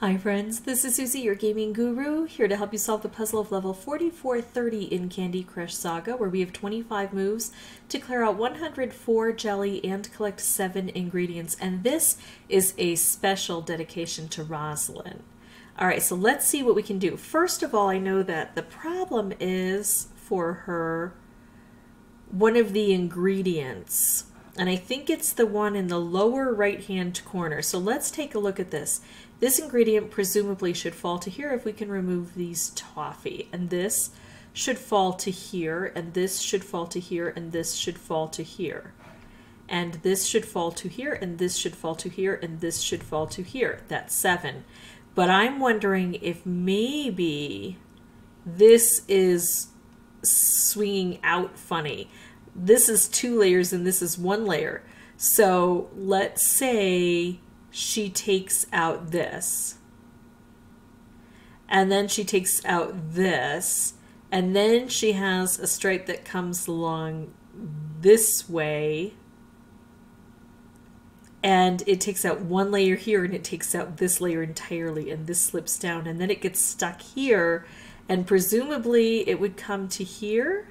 Hi friends, this is Suzy, your gaming guru, here to help you solve the puzzle of level 4430 in Candy Crush Saga, where we have 25 moves to clear out 104 jelly and collect 7 ingredients, and this is a special dedication to Rosalind. Alright, so let's see what we can do. First of all, I know that the problem is for her one of the ingredients, and I think it's the one in the lower right hand corner. So let's take a look at this. This ingredient presumably should fall to here if we can remove these toffee, and this should fall to here, and this should fall to here, and this should fall to here, and this should fall to here, and this should fall to here, and this should fall to here. That's 7. But I'm wondering if maybe this is swinging out funny. This is 2 layers and this is 1 layer. So let's say she takes out this, and then she takes out this, and then she has a stripe that comes along this way, and it takes out 1 layer here, and it takes out this layer entirely, and this slips down, and then it gets stuck here, and presumably it would come to here,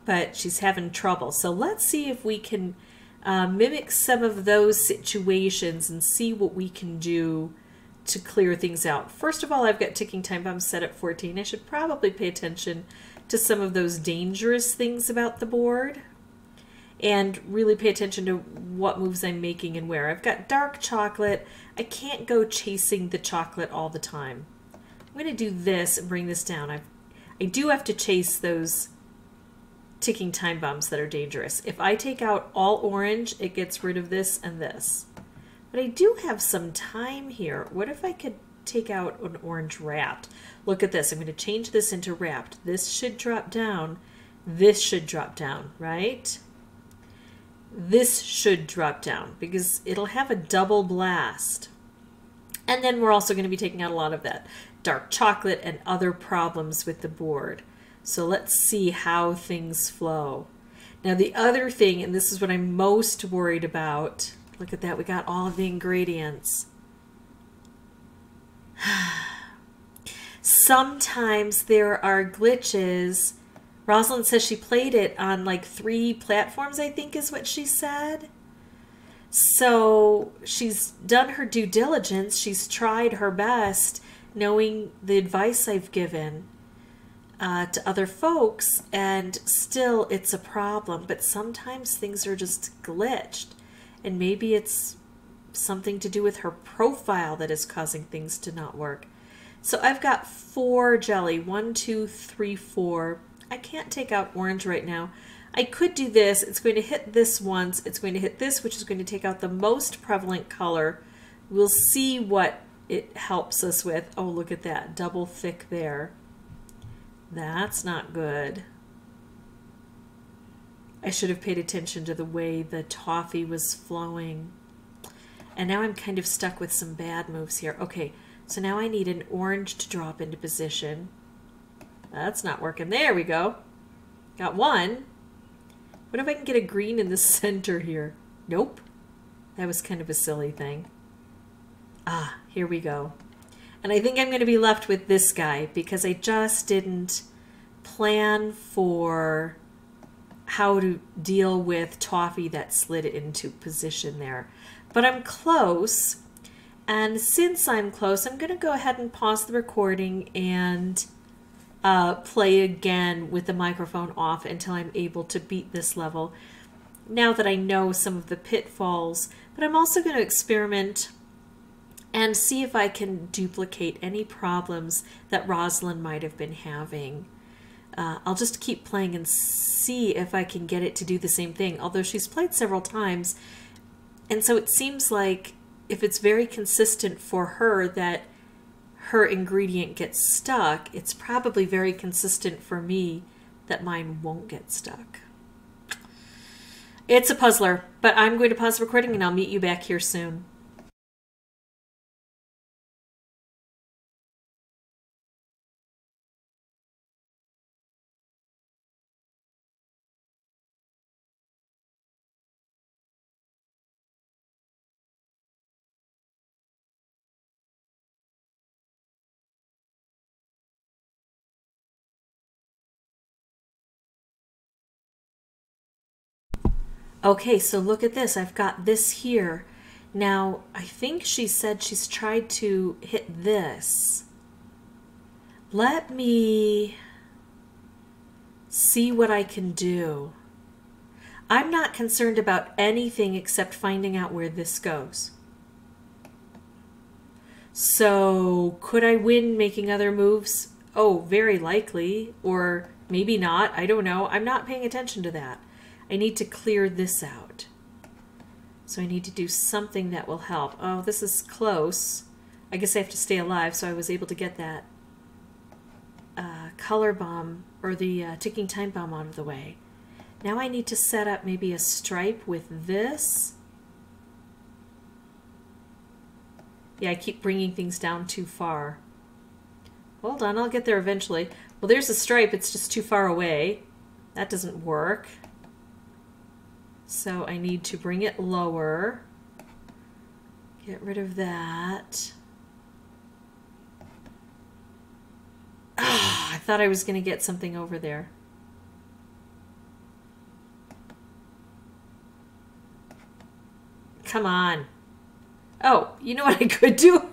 but she's having trouble. So let's see if we can mimic some of those situations and see what we can do to clear things out. First of all, I've got ticking time bombs set at 14. I should probably pay attention to some of those dangerous things about the board and really pay attention to what moves I'm making and where. I've got dark chocolate. I can't go chasing the chocolate all the time. I'm going to do this and bring this down. I do have to chase those ticking time bombs that are dangerous. If I take out all orange, it gets rid of this and this. But I do have some time here. What if I could take out an orange wrapped? Look at this. I'm going to change this into wrapped. This should drop down. This should drop down, right? This should drop down because it'll have a double blast. And then we're also going to be taking out a lot of that dark chocolate and other problems with the board. So let's see how things flow. Now the other thing, and this is what I'm most worried about, look at that, we got all of the ingredients. Sometimes there are glitches. Rosalind says she played it on like 3 platforms, I think is what she said. So she's done her due diligence. She's tried her best, knowing the advice I've given to other folks, and still it's a problem. But sometimes things are just glitched, and maybe it's something to do with her profile that is causing things to not work. So I've got 4 jelly, 1, 2, 3, 4. I can't take out orange right now. I could do this. It's going to hit this once. It's going to hit this, which is going to take out the most prevalent color. We'll see what it helps us with. Oh, look at that. Double thick there. That's not good. I should have paid attention to the way the toffee was flowing. And now I'm kind of stuck with some bad moves here. Okay, so now I need an orange to drop into position. That's not working. There we go. Got 1. What if I can get a green in the center here? Nope. That was kind of a silly thing. Ah, here we go. And I think I'm going to be left with this guy because I just didn't plan for how to deal with toffee that slid into position there. But I'm close. And since I'm close, I'm going to go ahead and pause the recording and play again with the microphone off until I'm able to beat this level, now that I know some of the pitfalls. But I'm also going to experiment and see if I can duplicate any problems that Rosalind might have been having. I'll just keep playing and see if I can get it to do the same thing, although she's played several times, and so it seems like if it's very consistent for her that her ingredient gets stuck, it's probably very consistent for me that mine won't get stuck. It's a puzzler, but I'm going to pause the recording and I'll meet you back here soon. Okay, so look at this. I've got this here. Now, I think she said she's tried to hit this. Let me see what I can do. I'm not concerned about anything except finding out where this goes. So, could I win making other moves? Oh, very likely. Or maybe not. I don't know. I'm not paying attention to that. I need to clear this out. So I need to do something that will help. Oh, this is close. I guess I have to stay alive, so I was able to get that color bomb, or the ticking time bomb, out of the way. Now I need to set up maybe a stripe with this. Yeah, I keep bringing things down too far. Hold on, I'll get there eventually. Well, there's a stripe, it's just too far away. That doesn't work. So I need to bring it lower. Get rid of that. Ah, I thought I was going to get something over there. Come on. Oh, you know what I could do?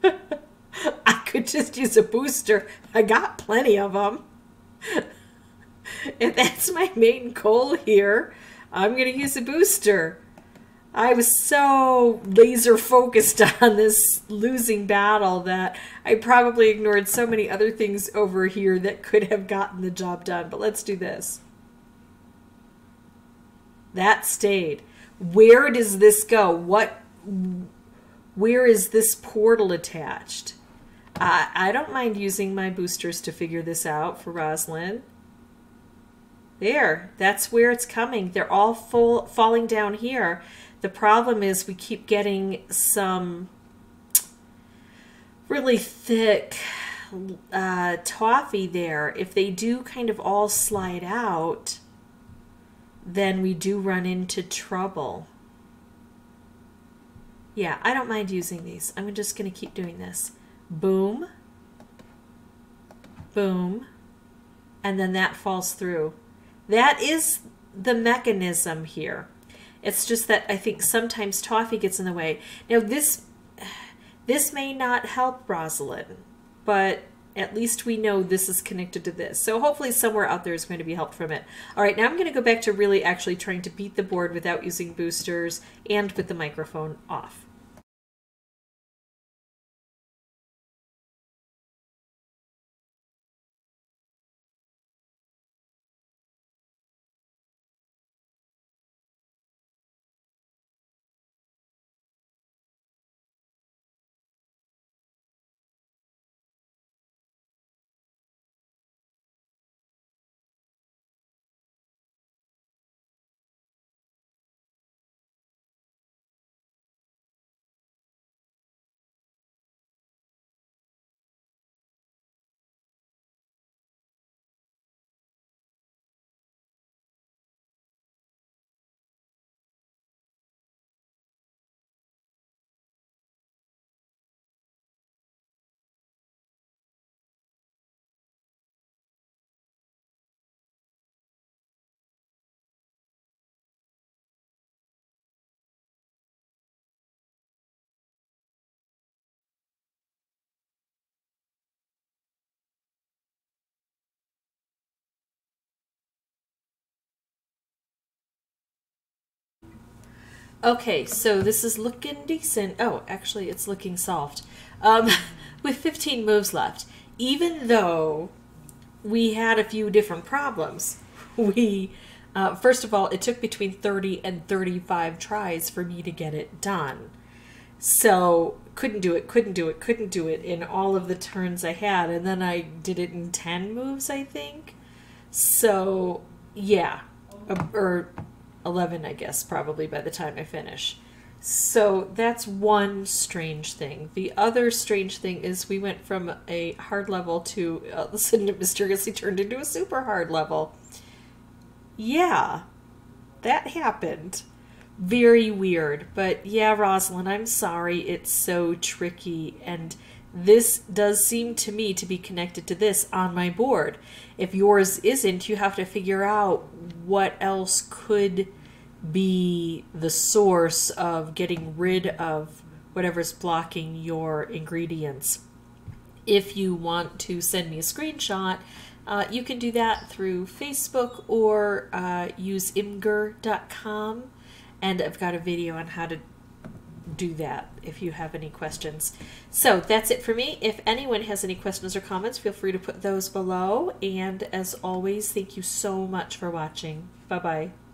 I could just use a booster. I got plenty of them. If that's my main goal here, I'm going to use a booster. I was so laser focused on this losing battle that I probably ignored so many other things over here that could have gotten the job done. But let's do this. That stayed. Where does this go? Where is this portal attached? I don't mind using my boosters to figure this out for Rosalind. There, that's where it's coming. They're all falling down here. The problem is we keep getting some really thick toffee there. If they do kind of all slide out, then we do run into trouble. Yeah, I don't mind using these. I'm just going to keep doing this. Boom. Boom. And then that falls through. That is the mechanism here. It's just that I think sometimes toffee gets in the way. Now this may not help Rosalind, but at least we know this is connected to this. So hopefully somewhere out there is going to be help from it. All right, now I'm going to go back to really actually trying to beat the board without using boosters and with the microphone off. Okay, so this is looking decent. Oh, actually, it's looking soft. With 15 moves left, even though we had a few different problems. First of all, it took between 30 and 35 tries for me to get it done. So, couldn't do it in all of the turns I had. And then I did it in 10 moves, I think. So, yeah. Or 11, I guess, probably by the time I finish. So that's one strange thing. The other strange thing is we went from a hard level to all of a sudden it mysteriously turned into a super hard level. Yeah, that happened. Very weird. But yeah, Rosalind, I'm sorry it's so tricky. And this does seem to me to be connected to this on my board. If yours isn't, you have to figure out what else could be the source of getting rid of whatever's blocking your ingredients. If you want to send me a screenshot, you can do that through Facebook or use imgur.com, and I've got a video on how to do that if you have any questions. So that's it for me. If anyone has any questions or comments, feel free to put those below, and as always, thank you so much for watching. Bye-bye.